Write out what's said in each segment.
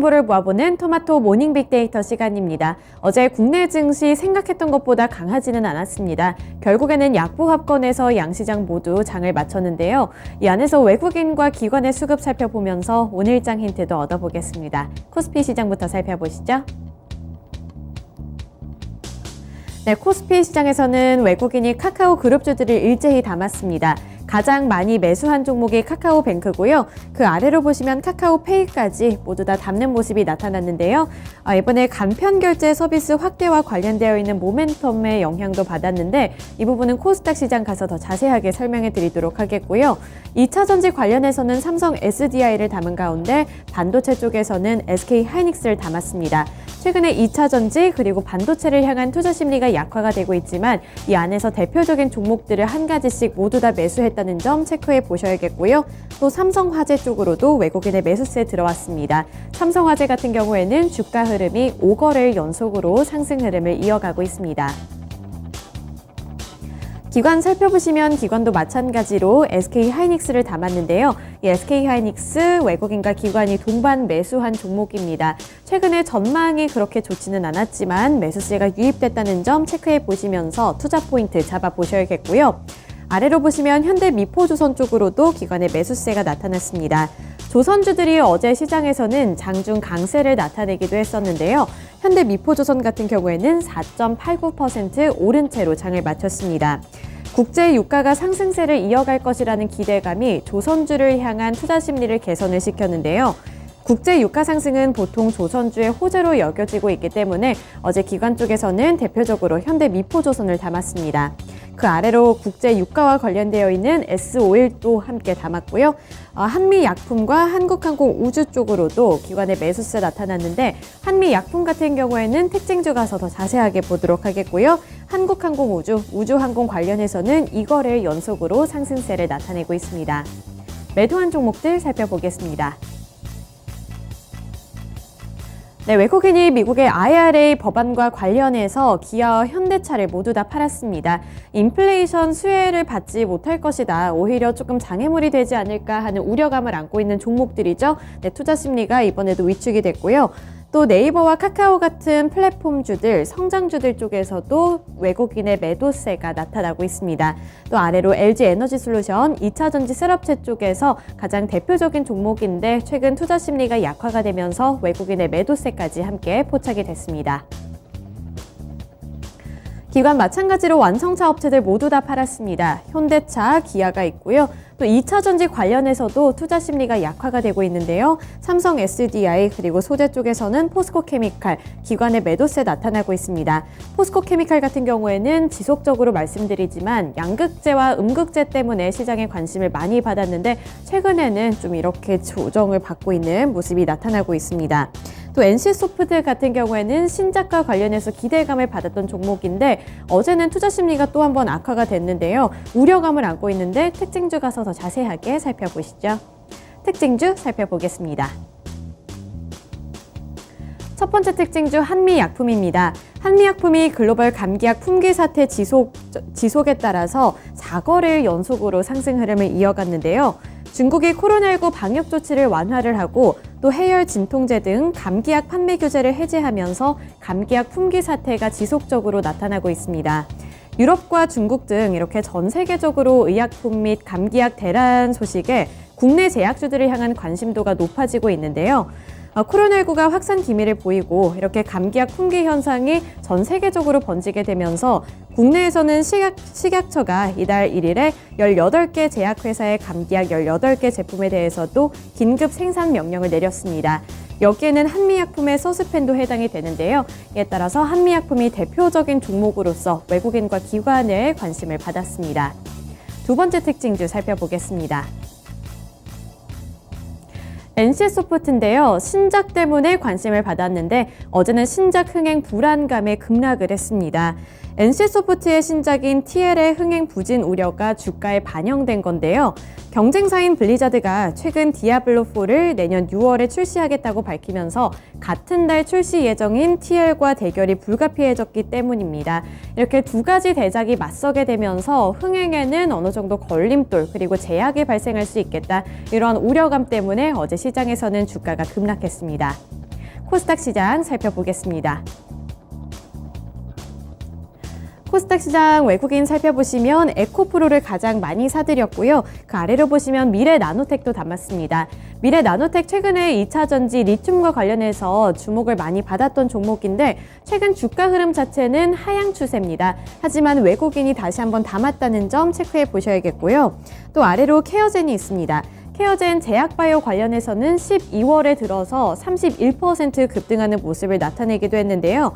정보를 모아보는 토마토 모닝 빅데이터 시간입니다. 어제 국내 증시 생각했던 것보다 강하지는 않았습니다. 결국에는 약보합권에서 양시장 모두 장을 마쳤는데요. 이 안에서 외국인과 기관의 수급 살펴보면서 오늘장 힌트도 얻어보겠습니다. 코스피 시장부터 살펴보시죠. 네, 코스피 시장에서는 외국인이 카카오 그룹주들을 일제히 담았습니다. 가장 많이 매수한 종목이 카카오뱅크고요. 그 아래로 보시면 카카오페이까지 모두 다 담는 모습이 나타났는데요. 이번에 간편결제 서비스 확대와 관련되어 있는 모멘텀의 영향도 받았는데 이 부분은 코스닥 시장 가서 더 자세하게 설명해 드리도록 하겠고요. 2차 전지 관련해서는 삼성 SDI를 담은 가운데 반도체 쪽에서는 SK 하이닉스를 담았습니다. 최근에 2차 전지 그리고 반도체를 향한 투자 심리가 약화가 되고 있지만 이 안에서 대표적인 종목들을 한 가지씩 모두 다 매수했다는 점 체크해 보셔야겠고요. 또 삼성화재 쪽으로도 외국인의 매수세 들어왔습니다. 삼성화재 같은 경우에는 주가 흐름이 5거래일 연속으로 상승 흐름을 이어가고 있습니다. 기관 살펴보시면 기관도 마찬가지로 SK 하이닉스를 담았는데요. 이 SK 하이닉스 외국인과 기관이 동반 매수한 종목입니다. 최근에 전망이 그렇게 좋지는 않았지만 매수세가 유입됐다는 점 체크해 보시면서 투자 포인트 잡아 보셔야겠고요. 아래로 보시면 현대미포조선 쪽으로도 기관의 매수세가 나타났습니다. 조선주들이 어제 시장에서는 장중 강세를 나타내기도 했었는데요. 현대미포조선 같은 경우에는 4.89% 오른 채로 장을 마쳤습니다. 국제 유가가 상승세를 이어갈 것이라는 기대감이 조선주를 향한 투자 심리를 개선을 시켰는데요. 국제 유가 상승은 보통 조선주의 호재로 여겨지고 있기 때문에 어제 기관 쪽에서는 대표적으로 현대미포조선을 담았습니다. 그 아래로 국제 유가와 관련되어 있는 S51도 함께 담았고요. 한미약품과 한국항공우주 쪽으로도 기관의 매수세 나타났는데 한미약품 같은 경우에는 특징주 가서 더 자세하게 보도록 하겠고요. 한국항공우주, 우주항공 관련해서는 2거래일 연속으로 상승세를 나타내고 있습니다. 매도한 종목들 살펴보겠습니다. 네, 외국인이 미국의 IRA 법안과 관련해서 기아와 현대차를 모두 다 팔았습니다. 인플레이션 수혜를 받지 못할 것이다. 오히려 조금 장애물이 되지 않을까 하는 우려감을 안고 있는 종목들이죠. 네, 투자 심리가 이번에도 위축이 됐고요. 또 네이버와 카카오 같은 플랫폼주들, 성장주들 쪽에서도 외국인의 매도세가 나타나고 있습니다. 또 아래로 LG에너지솔루션, 2차전지 셋업체 쪽에서 가장 대표적인 종목인데 최근 투자 심리가 약화가 되면서 외국인의 매도세까지 함께 포착이 됐습니다. 기관 마찬가지로 완성차 업체들 모두 다 팔았습니다. 현대차, 기아가 있고요. 또 2차 전지 관련해서도 투자 심리가 약화가 되고 있는데요. 삼성 SDI 그리고 소재 쪽에서는 포스코케미칼, 기관의 매도세 나타나고 있습니다. 포스코케미칼 같은 경우에는 지속적으로 말씀드리지만 양극재와 음극재 때문에 시장에 관심을 많이 받았는데 최근에는 좀 이렇게 조정을 받고 있는 모습이 나타나고 있습니다. 또 NC소프트 같은 경우에는 신작과 관련해서 기대감을 받았던 종목인데 어제는 투자 심리가 또 한 번 악화가 됐는데요. 우려감을 안고 있는데 특징주 가서 더 자세하게 살펴보시죠. 특징주 살펴보겠습니다. 첫 번째 특징주 한미약품입니다. 한미약품이 글로벌 감기약 품귀 사태 지속에 따라서 4거래일 연속으로 상승 흐름을 이어갔는데요. 중국이 코로나19 방역 조치를 완화를 하고 또 해열 진통제 등 감기약 판매 규제를 해제하면서 감기약 품귀 사태가 지속적으로 나타나고 있습니다. 유럽과 중국 등 이렇게 전 세계적으로 의약품 및 감기약 대란 소식에 국내 제약주들을 향한 관심도가 높아지고 있는데요. 코로나19가 확산 기미를 보이고 이렇게 감기약 품귀 현상이 전 세계적으로 번지게 되면서 국내에서는 식약처가 이달 1일에 18개 제약회사의 감기약 18개 제품에 대해서도 긴급 생산 명령을 내렸습니다. 여기에는 한미약품의 서스펜도 해당이 되는데요. 이에 따라서 한미약품이 대표적인 종목으로서 외국인과 기관의 관심을 받았습니다. 두 번째 특징주 살펴보겠습니다. NC소프트인데요. 신작 때문에 관심을 받았는데 어제는 신작 흥행 불안감에 급락을 했습니다. NC소프트의 신작인 TL의 흥행 부진 우려가 주가에 반영된 건데요. 경쟁사인 블리자드가 최근 디아블로4를 내년 6월에 출시하겠다고 밝히면서 같은 달 출시 예정인 TL과 대결이 불가피해졌기 때문입니다. 이렇게 두 가지 대작이 맞서게 되면서 흥행에는 어느 정도 걸림돌 그리고 제약이 발생할 수 있겠다. 이런 우려감 때문에 어제 시장에서는 주가가 급락했습니다. 코스닥 시장 살펴보겠습니다. 코스닥 시장 외국인 살펴보시면 에코프로를 가장 많이 사들였고요. 그 아래로 보시면 미래나노텍도 담았습니다. 미래나노텍 최근에 2차전지 리튬과 관련해서 주목을 많이 받았던 종목인데 최근 주가 흐름 자체는 하향 추세입니다. 하지만 외국인이 다시 한번 담았다는 점 체크해 보셔야겠고요. 또 아래로 케어젠이 있습니다. 케어젠 제약바이오 관련해서는 12월에 들어서 31% 급등하는 모습을 나타내기도 했는데요.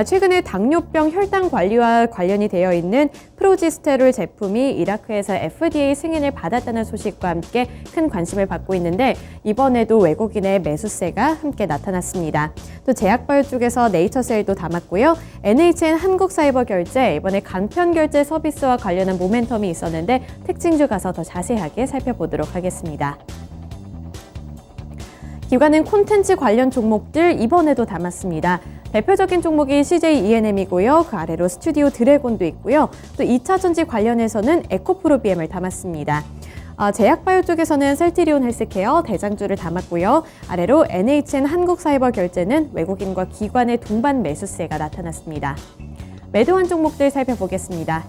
최근에 당뇨병 혈당 관리와 관련이 되어 있는 프로지스테롤 제품이 이라크에서 FDA 승인을 받았다는 소식과 함께 큰 관심을 받고 있는데 이번에도 외국인의 매수세가 함께 나타났습니다. 또 제약바이오 쪽에서 네이처셀도 담았고요. NHN 한국사이버결제 이번에 간편결제 서비스와 관련한 모멘텀이 있었는데 특징주 가서 더 자세하게 살펴보도록 하겠습니다. 기관은 콘텐츠 관련 종목들 이번에도 담았습니다. 대표적인 종목이 CJ ENM이고요. 그 아래로 스튜디오 드래곤도 있고요. 또 2차전지 관련해서는 에코프로 BM을 담았습니다. 제약바이오 쪽에서는 셀트리온 헬스케어 대장주를 담았고요. 아래로 NHN 한국사이버결제는 외국인과 기관의 동반 매수세가 나타났습니다. 매도한 종목들 살펴보겠습니다.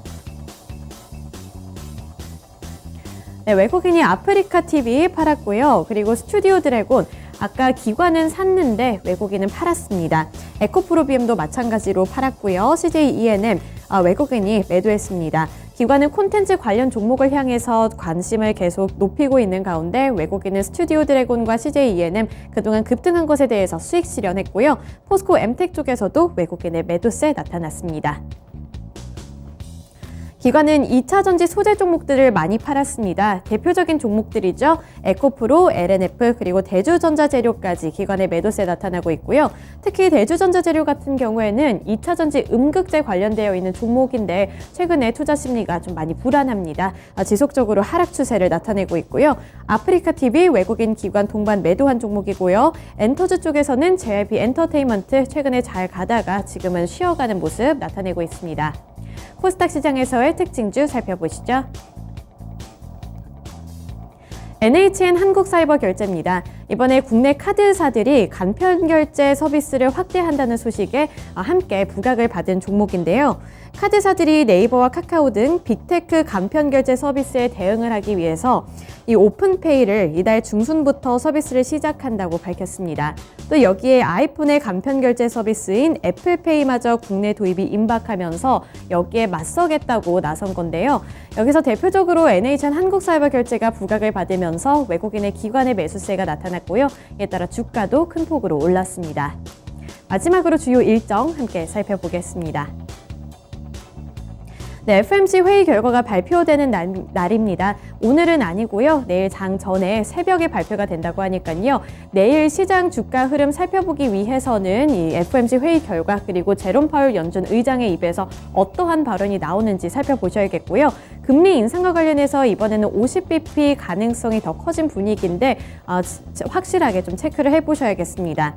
네, 외국인이 아프리카 TV 팔았고요. 그리고 스튜디오 드래곤 아까 기관은 샀는데 외국인은 팔았습니다. 에코프로 BM도 마찬가지로 팔았고요. CJ ENM 외국인이 매도했습니다. 기관은 콘텐츠 관련 종목을 향해서 관심을 계속 높이고 있는 가운데 외국인은 스튜디오 드래곤과 CJ ENM 그동안 급등한 것에 대해서 수익 실현했고요. 포스코 엠텍 쪽에서도 외국인의 매도세 나타났습니다. 기관은 2차전지 소재 종목들을 많이 팔았습니다. 대표적인 종목들이죠. 에코프로, LNF, 그리고 대주전자재료까지 기관의 매도세 나타나고 있고요. 특히 대주전자재료 같은 경우에는 2차전지 음극재 관련되어 있는 종목인데 최근에 투자 심리가 좀 많이 불안합니다. 지속적으로 하락 추세를 나타내고 있고요. 아프리카 TV 외국인 기관 동반 매도한 종목이고요. 엔터즈 쪽에서는 JYP 엔터테인먼트 최근에 잘 가다가 지금은 쉬어가는 모습 나타내고 있습니다. 코스닥 시장에서의 특징주 살펴보시죠. NHN 한국사이버결제입니다. 이번에 국내 카드사들이 간편결제 서비스를 확대한다는 소식에 함께 부각을 받은 종목인데요. 카드사들이 네이버와 카카오 등 빅테크 간편결제 서비스에 대응을 하기 위해서 이 오픈페이를 이달 중순부터 서비스를 시작한다고 밝혔습니다. 또 여기에 아이폰의 간편결제 서비스인 애플페이마저 국내 도입이 임박하면서 여기에 맞서겠다고 나선 건데요. 여기서 대표적으로 NHN 한국사이버결제가 부각을 받으면서 외국인의 기관의 매수세가 나타났고요. 이에 따라 주가도 큰 폭으로 올랐습니다. 마지막으로 주요 일정 함께 살펴보겠습니다. 네, FOMC 회의 결과가 발표되는 날입니다. 오늘은 아니고요. 내일 장 전에 새벽에 발표가 된다고 하니까요. 내일 시장 주가 흐름 살펴보기 위해서는 이 FOMC 회의 결과 그리고 제롬 파월 연준 의장의 입에서 어떠한 발언이 나오는지 살펴보셔야겠고요. 금리 인상과 관련해서 이번에는 50bp 가능성이 더 커진 분위기인데 확실하게 좀 체크를 해보셔야겠습니다.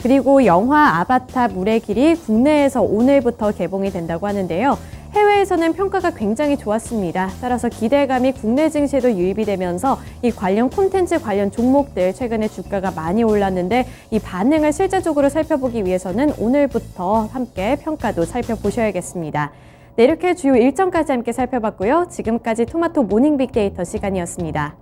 그리고 영화 아바타 물의 길이 국내에서 오늘부터 개봉이 된다고 하는데요. 해외에서는 평가가 굉장히 좋았습니다. 따라서 기대감이 국내 증시에도 유입이 되면서 이 관련 콘텐츠 관련 종목들 최근에 주가가 많이 올랐는데 이 반응을 실제적으로 살펴보기 위해서는 오늘부터 함께 평가도 살펴보셔야겠습니다. 네, 이렇게 주요 일정까지 함께 살펴봤고요. 지금까지 토마토 모닝 빅데이터 시간이었습니다.